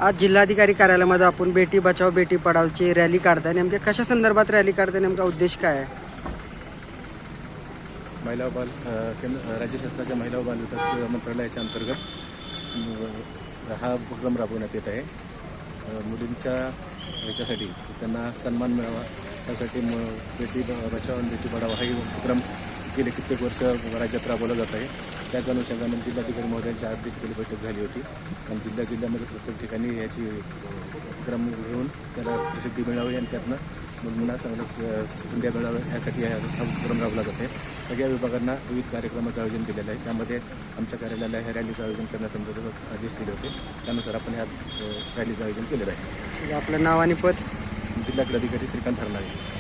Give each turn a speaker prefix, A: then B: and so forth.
A: आज जिल्हाधिकारी कार्यालयामध्ये आपण बेटी बचाव बेटी पढावची रॅली काढताय. नेमक्या कशा संदर्भात रॅली काढताय, नेमका उद्देश काय आहे?
B: महिला व बाल राज्य शासनाच्या महिला व बाल विकास मंत्रालयाच्या अंतर्गत हा उपक्रम राबवण्यात येत आहे. मुलींच्या ह्याच्यासाठी त्यांना सन्मान मिळावा त्यासाठी बेटी बचाव आणि बेटी पढाव हाही उपक्रम गेले कित्येक वर्ष राज्यात राबवला जात आहे. त्याच अनुषंगाने जिल्हाधिकारी महोदयांची 8 दिवसांची बैठक झाली होती आणि जिल्ह्यामध्ये प्रत्येक ठिकाणी याची उपक्रम घेऊन त्याला प्रसिद्धी मिळावी आणि त्यातनं मुलींना चांगलं संधी मिळावं यासाठी हा उपक्रम राबवला जात आहे. सगळ्या विभागांना विविध कार्यक्रमाचं आयोजन केलेलं आहे. त्यामध्ये आमच्या कार्यालयाला ह्या रॅलीचं आयोजन करण्यासंदर्भात आदेश दिले होते. त्यानुसार आपण ह्याच रॅलीचं आयोजन केलेलं आहे.
A: आपलं नाव आणि पद?
B: जिल्हा क्रांतिकारी श्रीकांत हरनाळे.